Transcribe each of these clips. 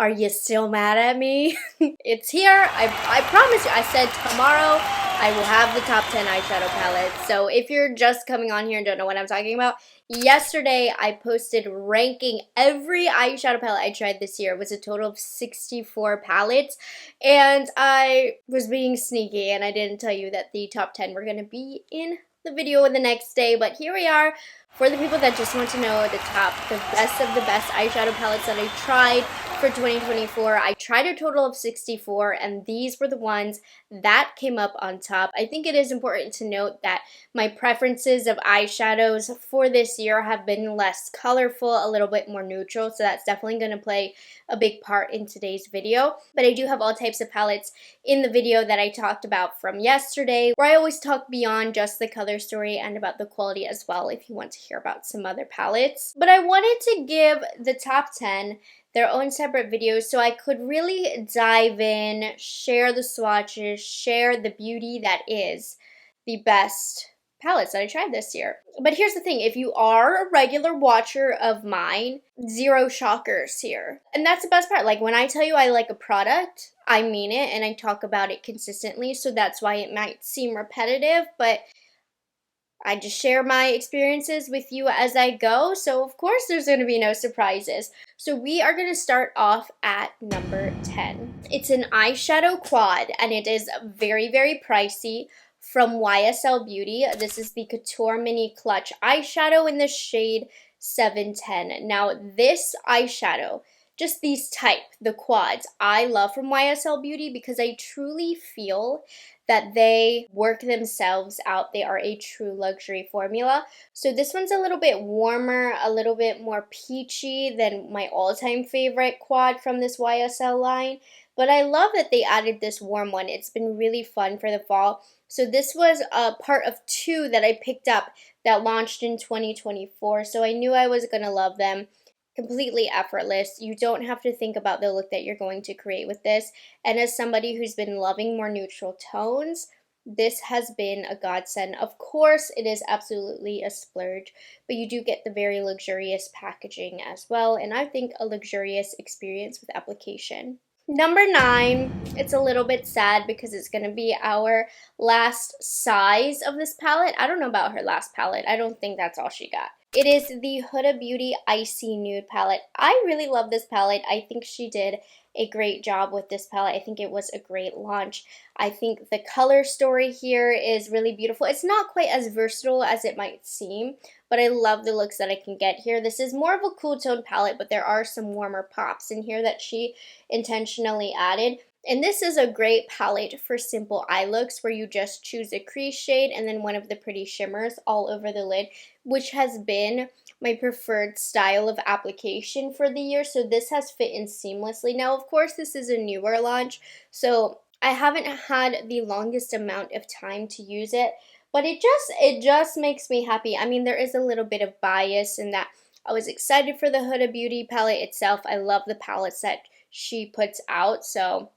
Are you still mad at me? It's here. I promise you. I said tomorrow I will have the top 10 eyeshadow palettes. So if you're just coming on here and don't know what I'm talking about, yesterday I posted ranking every eyeshadow palette I tried this year. It was a total of 64 palettes. And I was being sneaky and I didn't tell you that the top 10 were going to be in the video the next day. But here we are. For the people that just want to know the best of the best eyeshadow palettes that I tried for 2024, I tried a total of 64, and these were the ones that came up on top. I think it is important to note that my preferences of eyeshadows for this year have been less colorful, a little bit more neutral, so that's definitely going to play a big part in today's video. But I do have all types of palettes in the video that I talked about from yesterday, where I always talk beyond just the color story and about the quality as well, if you want to hear about some other palettes. But I wanted to give the top 10 their own separate videos so I could really dive in, share the swatches, share the beauty that is the best palettes that I tried this year. But here's the thing, if you are a regular watcher of mine, zero shockers here. And that's the best part. Like, when I tell you I like a product, I mean it, and I talk about it consistently, so that's why it might seem repetitive, but I just share my experiences with you as I go, so of course there's going to be no surprises. So we are going to start off at number 10. It's an eyeshadow quad, and it is very, very pricey, from YSL Beauty. This is the Couture Mini Clutch eyeshadow in the shade 710. Now this eyeshadow, just these type, the quads, I love from YSL Beauty because I truly feel that they work themselves out. They are a true luxury formula. So this one's a little bit warmer, a little bit more peachy than my all-time favorite quad from this YSL line. But I love that they added this warm one. It's been really fun for the fall. So this was a part of 2 that I picked up that launched in 2024. So I knew I was going to love them. Completely effortless. You don't have to think about the look that you're going to create with this. And as somebody who's been loving more neutral tones, this has been a godsend. Of course, it is absolutely a splurge, but you do get the very luxurious packaging as well, and I think a luxurious experience with application. Number 9, it's a little bit sad because it's going to be our last size of this palette. I don't know about her last palette. I don't think that's all she got. It is the Huda Beauty Icy Nude palette. I really love this palette. I think she did a great job with this palette. I think it was a great launch. I think the color story here is really beautiful. It's not quite as versatile as it might seem, but I love the looks that I can get here. This is more of a cool tone palette, but there are some warmer pops in here that she intentionally added. And this is a great palette for simple eye looks where you just choose a crease shade and then one of the pretty shimmers all over the lid, which has been my preferred style of application for the year. So this has fit in seamlessly. Now, of course, this is a newer launch, so I haven't had the longest amount of time to use it, but it just makes me happy. I mean, there is a little bit of bias in that I was excited for the Huda Beauty palette itself. I love the palettes that she puts out, so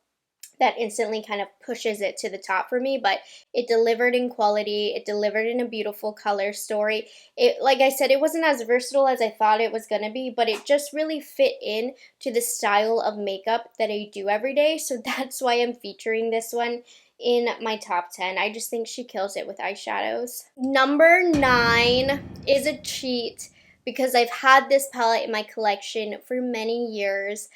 that instantly kind of pushes it to the top for me, but it delivered in quality, it delivered in a beautiful color story. It, like I said, it wasn't as versatile as I thought it was gonna be, but it just really fit in to the style of makeup that I do every day, so that's why I'm featuring this one in my top 10. I just think she kills it with eyeshadows. Number 9 is a cheat because I've had this palette in my collection for many years,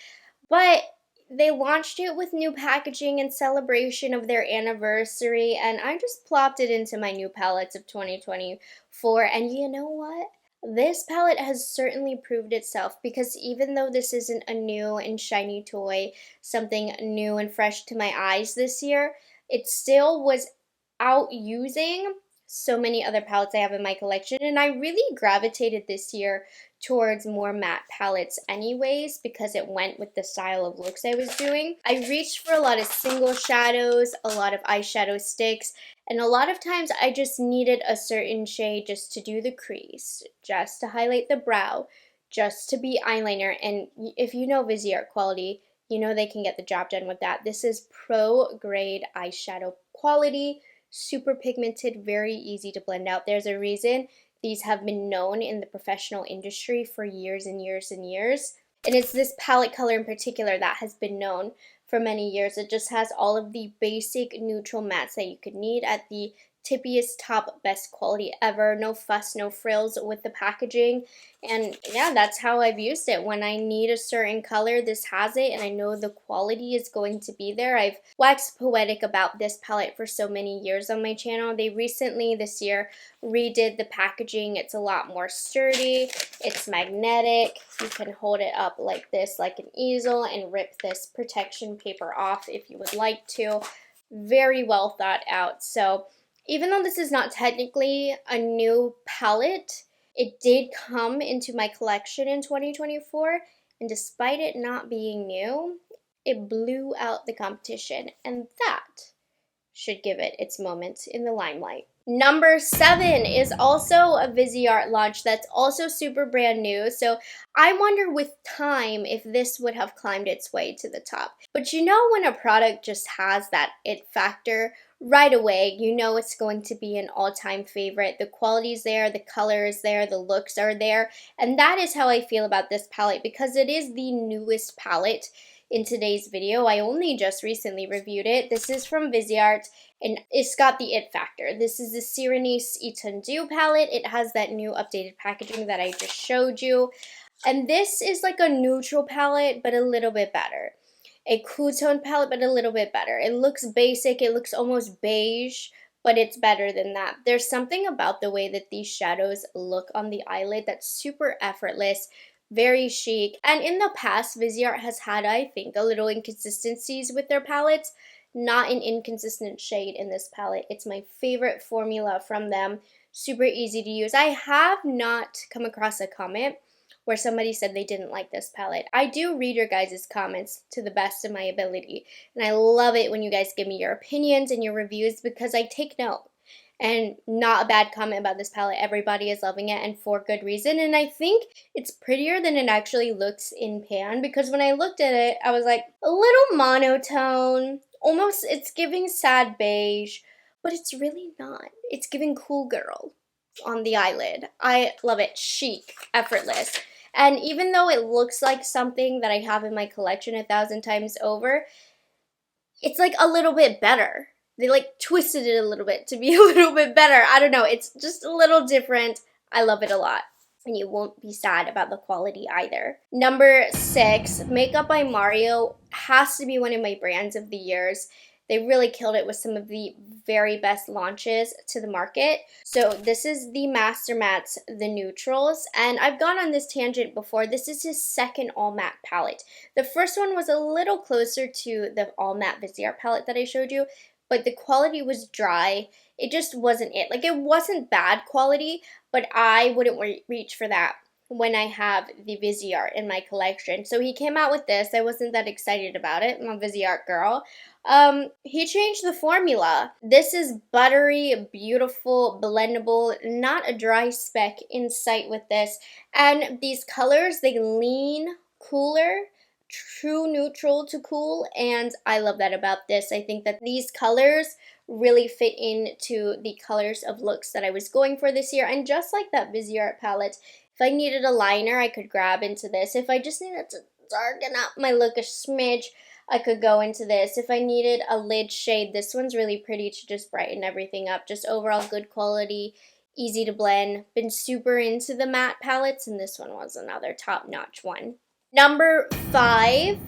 but they launched it with new packaging in celebration of their anniversary, and I just plopped it into my new palettes of 2024, and you know what? This palette has certainly proved itself because even though this isn't a new and shiny toy, something new and fresh to my eyes this year, it still was out using so many other palettes I have in my collection, and I really gravitated this year towards more matte palettes anyways because it went with the style of looks I was doing. I reached for a lot of single shadows, a lot of eyeshadow sticks, and a lot of times I just needed a certain shade just to do the crease, just to highlight the brow, just to be eyeliner. And if you know Viseart quality, you know they can get the job done with that. This is pro grade eyeshadow quality, super pigmented, very easy to blend out. There's a reason these have been known in the professional industry for years and years and years. And it's this palette color in particular that has been known for many years. It just has all of the basic neutral mattes that you could need at the tippiest top, best quality ever. No fuss, no frills with the packaging. And yeah, that's how I've used it. When I need a certain color, this has it, and I know the quality is going to be there. I've waxed poetic about this palette for so many years on my channel. They recently, this year, redid the packaging. It's a lot more sturdy. It's magnetic. You can hold it up like this, like an easel, and rip this protection paper off if you would like to. Very well thought out. So even though this is not technically a new palette, it did come into my collection in 2024, and despite it not being new, it blew out the competition, and that should give it its moment in the limelight. Number 7 is also a Viseart launch that's also super brand new, so I wonder with time if this would have climbed its way to the top. But you know when a product just has that it factor, right away you know it's going to be an all-time favorite. The quality's there, the color is there, the looks are there, and that is how I feel about this palette because it is the newest palette in today's video. I only just recently reviewed it. This is from Viseart, and it's got the it factor. This is the Serines Etendu palette. It has that new updated packaging that I just showed you. And this is like a neutral palette, but a little bit better. A cool tone palette, but a little bit better. It looks basic, it looks almost beige, but it's better than that. There's something about the way that these shadows look on the eyelid that's super effortless, very chic. And in the past, Viseart has had, I think, a little inconsistencies with their palettes. Not an inconsistent shade in this palette. It's my favorite formula from them. Super easy to use. I have not come across a comment where somebody said they didn't like this palette. I do read your guys' comments to the best of my ability, and I love it when you guys give me your opinions and your reviews because I take note. And not a bad comment about this palette. Everybody is loving it, and for good reason. And I think it's prettier than it actually looks in pan, because when I looked at it, I was like, a little monotone. Almost, it's giving sad beige, but it's really not. It's giving cool girl on the eyelid. I love it. Chic, effortless. And even though it looks like something that I have in my collection 1,000 times over, it's like a little bit better. They like twisted it a little bit to be a little bit better. I don't know. It's just a little different. I love it a lot. And you won't be sad about the quality either. Number 6, Makeup by Mario has to be one of my brands of the years. They really killed it with some of the very best launches to the market. So this is the Master Mattes, the Neutrals, and I've gone on this tangent before. This is his second all matte palette. The first one was a little closer to the all matte Viseart palette that I showed you, but the quality was dry. It just wasn't it. Like, it wasn't bad quality, but I wouldn't reach for that when I have the Viseart in my collection. So he came out with this. I wasn't that excited about it. I'm a Viseart girl. He changed the formula. This is buttery, beautiful, blendable, not a dry speck in sight with this. And these colors, they lean cooler, true neutral to cool, and I love that about this. I think that these colors really fit into the colors of looks that I was going for this year. And just like that Viseart palette, if I needed a liner, I could grab into this. If I just needed to darken up my look a smidge, I could go into this. If I needed a lid shade, this one's really pretty to just brighten everything up. Just overall good quality, easy to blend. Been super into the matte palettes, and this one was another top-notch one. Number 5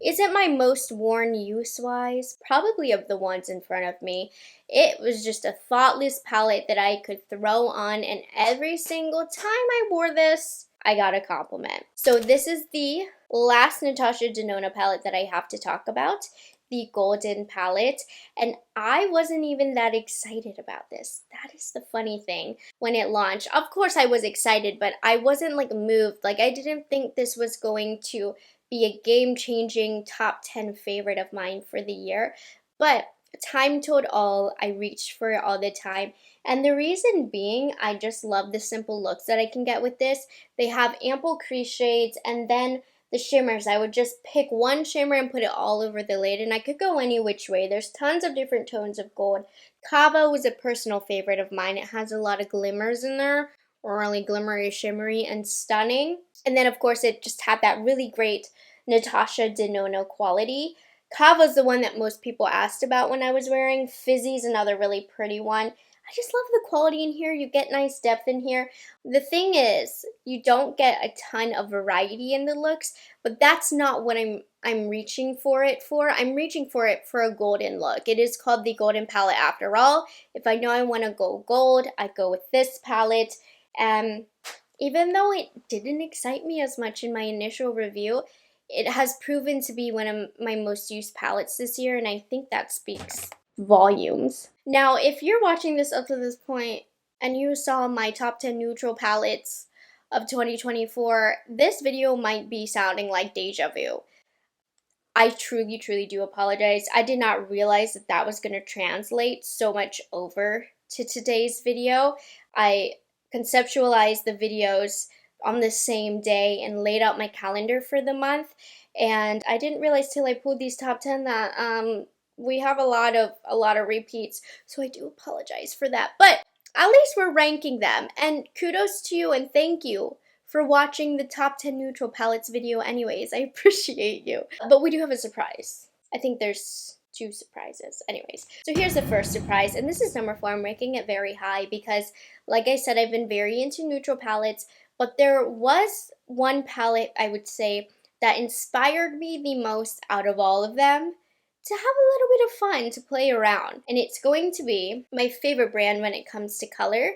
isn't my most worn use-wise, probably of the ones in front of me. It was just a thoughtless palette that I could throw on, and every single time I wore this, I got a compliment. So this is the last Natasha Denona palette that I have to talk about, the golden palette, and I wasn't even that excited about this. That is the funny thing. When it launched, of course I was excited, but I wasn't like moved. Like, I didn't think this was going to be a game-changing top 10 favorite of mine for the year, but time told all. I reached for it all the time, and the reason being, I just love the simple looks that I can get with this. They have ample crease shades, and then the shimmers, I would just pick one shimmer and put it all over the lid, and I could go any which way. There's tons of different tones of gold. Kava was a personal favorite of mine. It has a lot of glimmers in there, really glimmery, shimmery, and stunning. And then of course it just had that really great Natasha Denona quality. Kava's the one that most people asked about when I was wearing. Fizzy's another really pretty one. I just love the quality in here. You get nice depth in here. The thing is, you don't get a ton of variety in the looks, but that's not what I'm reaching for it for. I'm reaching for it for a golden look. It is called the Golden Palette after all. If I know I want to go gold, I go with this palette. Even though it didn't excite me as much in my initial review, it has proven to be one of my most used palettes this year, and I think that speaks volumes. Now, if you're watching this up to this point and you saw my top 10 neutral palettes of 2024, this video might be sounding like deja vu. I truly, truly do apologize. I did not realize that that was going to translate so much over to today's video. I conceptualized the videos on the same day and laid out my calendar for the month, and I didn't realize till I pulled these top 10 that we have a lot of repeats, so I do apologize for that. But at least we're ranking them, and kudos to you and thank you for watching the top 10 neutral palettes video anyways. I appreciate you. But we do have a surprise. I think there's 2 surprises. Anyways, so here's the first surprise, and this is number 4. I'm ranking it very high because, like I said, I've been very into neutral palettes, but there was one palette, I would say, that inspired me the most out of all of them to have a little bit of fun, to play around. And it's going to be my favorite brand when it comes to color,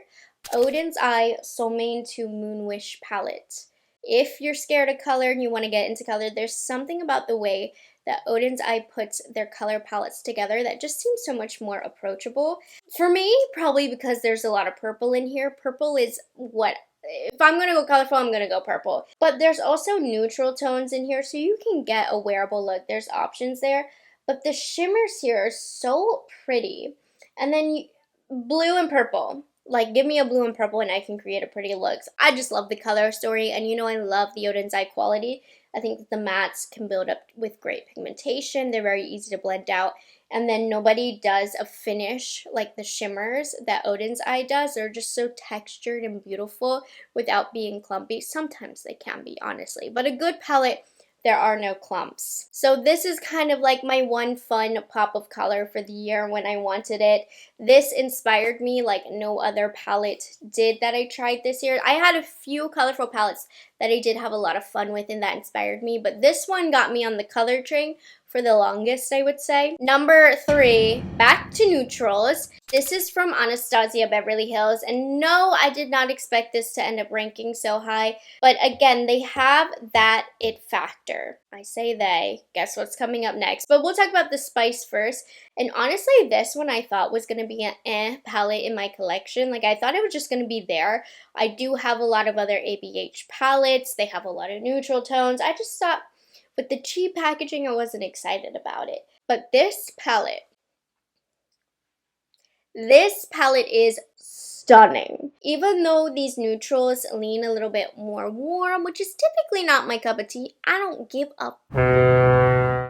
Odins Soul Mane to Moonwish palette. If you're scared of color and you want to get into color, there's something about the way that Odins puts their color palettes together that just seems so much more approachable. For me, probably because there's a lot of purple in here. Purple is what, if I'm going to go colorful, I'm going to go purple. But there's also neutral tones in here, so you can get a wearable look. There's options there. But the shimmers here are so pretty. And then blue and purple. Like, give me a blue and purple and I can create a pretty look. So I just love the color story, and you know I love the Odins quality. I think that the mattes can build up with great pigmentation. They're very easy to blend out. And then nobody does a finish like the shimmers that Odins does. They're just so textured and beautiful without being clumpy. Sometimes they can be, honestly. But a good palette, there are no clumps. So this is kind of like my one fun pop of color for the year when I wanted it. This inspired me like no other palette did that I tried this year. I had a few colorful palettes that I did have a lot of fun with and that inspired me, but this one got me on the color train for the longest, I would say. Number 3, back to neutrals. This is from Anastasia Beverly Hills, and no, I did not expect this to end up ranking so high, but again, they have that it factor. I say they, guess what's coming up next? But we'll talk about the spice first, and honestly, this one I thought was going to be an palette in my collection. Like, I thought it was just going to be there. I do have a lot of other ABH palettes. They have a lot of neutral tones. I just thought, with the cheap packaging, I wasn't excited about it. But this palette is stunning. Even though these neutrals lean a little bit more warm, which is typically not my cup of tea, I don't give up.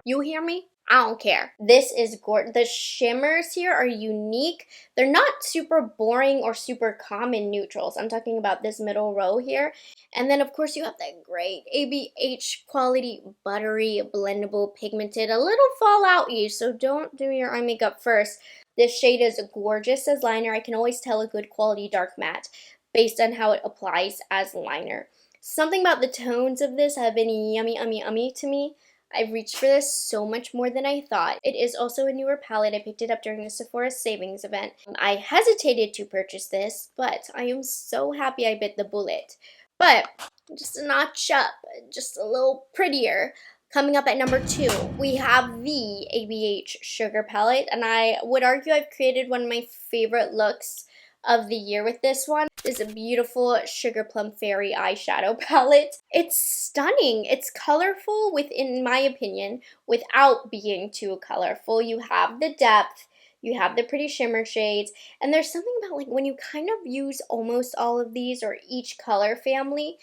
You hear me? I don't care. This is gorgeous. The shimmers here are unique. They're not super boring or super common neutrals. I'm talking about this middle row here. And then, of course, you have that great ABH quality, buttery, blendable, pigmented, a little fallout-y, so don't do your eye makeup first. This shade is gorgeous as liner. I can always tell a good quality dark matte based on how it applies as liner. Something about the tones of this have been yummy, yummy to me. I've reached for this so much more than I thought. It is also a newer palette. I picked it up during the Sephora savings event. I hesitated to purchase this, but I am so happy I bit the bullet. But just a notch up, just a little prettier. Coming up at number 2, we have the ABH Sugar Palette, and I would argue I've created one of my favorite looks of the year with this one. This is a beautiful Sugar Plum Fairy eyeshadow palette. It's stunning. It's colorful in my opinion, without being too colorful. You have the depth, you have the pretty shimmer shades, and there's something about like when you kind of use almost all of these or each color family,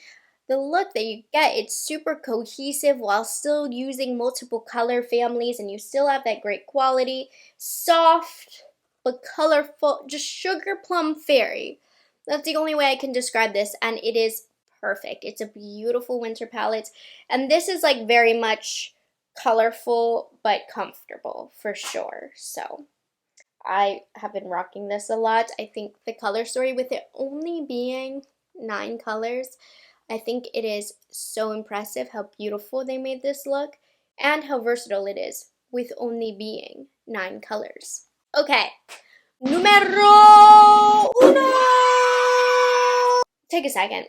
the look that you get, it's super cohesive while still using multiple color families, and you still have that great quality. Soft but colorful, just Sugar Plum Fairy. That's the only way I can describe this, and it is perfect. It's a beautiful winter palette, and this is like very much colorful but comfortable for sure. So I have been rocking this a lot. I think the color story, with it only being 9 colors, I think it is so impressive how beautiful they made this look and how versatile it is with only being 9 colors. Okay, numero uno! Take a second.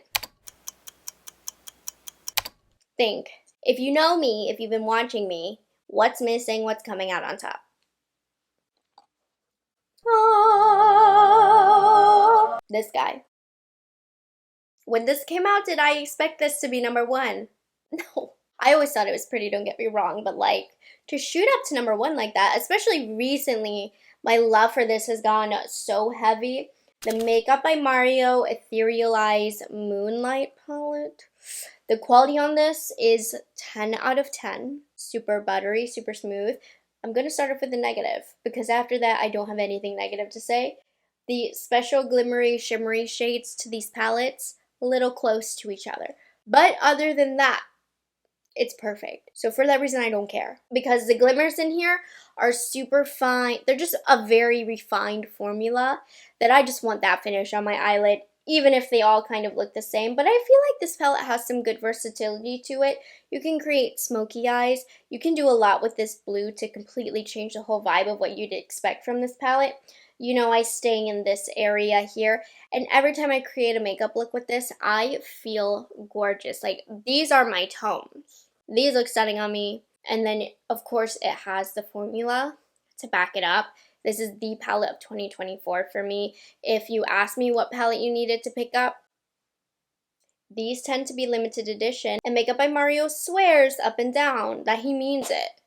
Think. If you know me, if you've been watching me, what's missing, what's coming out on top? Oh, this guy. When this came out, did I expect this to be #1? No. I always thought it was pretty, don't get me wrong, but like to shoot up to #1 like that, especially recently, my love for this has gone so heavy. The Makeup by Mario Etherealized Moonlight palette. The quality on this is 10 out of 10. Super buttery, super smooth. I'm going to start off with the negative because after that I don't have anything negative to say. The special glimmery, shimmery shades to these palettes, a little close to each other. But other than that, it's perfect. So for that reason, I don't care. Because the glimmers in here are super fine. They're just a very refined formula that I just want that finish on my eyelid, even if they all kind of look the same. But I feel like this palette has some good versatility to it. You can create smoky eyes. You can do a lot with this blue to completely change the whole vibe of what you'd expect from this palette. You know, I stay in this area here, and every time I create a makeup look with this, I feel gorgeous. Like, these are my tones. These look stunning on me, and then, of course, it has the formula to back it up. This is the palette of 2024 for me. If you ask me what palette you needed to pick up, these tend to be limited edition, and Makeup by Mario swears up and down that he means it.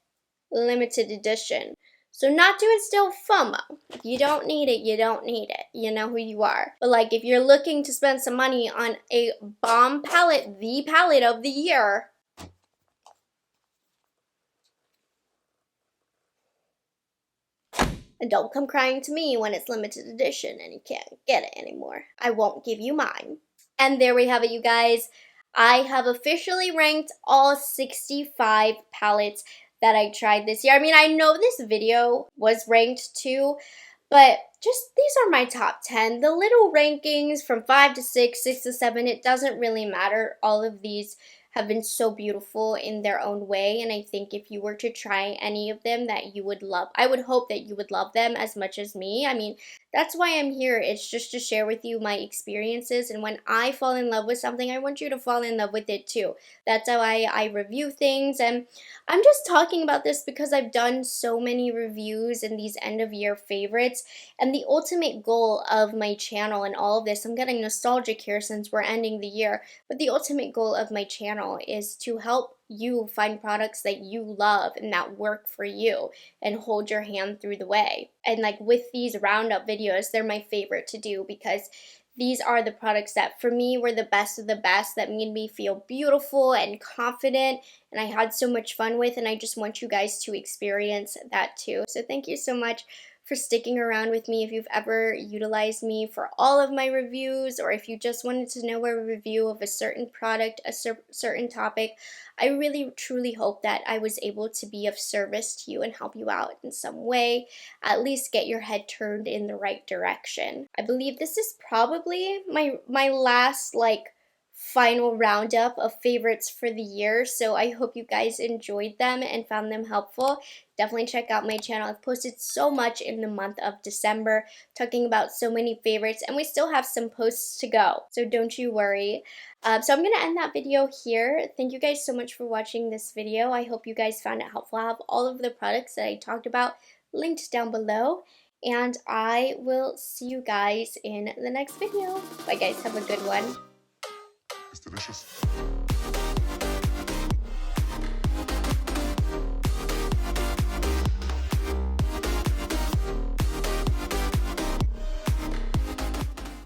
Limited edition. So not to instill FOMO. If you don't need it, you don't need it. You know who you are. But like, if you're looking to spend some money on a bomb palette, the palette of the year, and don't come crying to me when it's limited edition and you can't get it anymore. I won't give you mine. And there we have it, you guys. I have officially ranked all 65 palettes that I tried this year. I mean, I know this video was ranked too, but just these are my top 10. The little rankings from 5 to 6, 6 to 7, it doesn't really matter. All of these have been so beautiful in their own way, and I think if you were to try any of them that you would love, I would hope that you would love them as much as me. I mean, that's why I'm here. It's just to share with you my experiences, and when I fall in love with something, I want you to fall in love with it too. That's how I review things, and I'm just talking about this because I've done so many reviews in these end of year favorites, and the ultimate goal of my channel and all of this, I'm getting nostalgic here since we're ending the year, but the ultimate goal of my channel is to help you find products that you love and that work for you and hold your hand through the way. And like with these roundup videos, they're my favorite to do because these are the products that for me were the best of the best, that made me feel beautiful and confident and I had so much fun with, and I just want you guys to experience that too. So thank you so much for sticking around with me. If you've ever utilized me for all of my reviews, or if you just wanted to know a review of a certain product, a certain topic, I really truly hope that I was able to be of service to you and help you out in some way, at least get your head turned in the right direction. I believe this is probably my last final roundup of favorites for the year, so I hope you guys enjoyed them and found them helpful. Definitely check out my channel. I've posted so much in the month of December, talking about so many favorites, and we still have some posts to go, so don't you worry. So I'm going to end that video here. Thank you guys so much for watching this video. I hope you guys found it helpful. I have all of the products that I talked about linked down below, and I will see you guys in the next video. Bye guys, have a good one. It's delicious.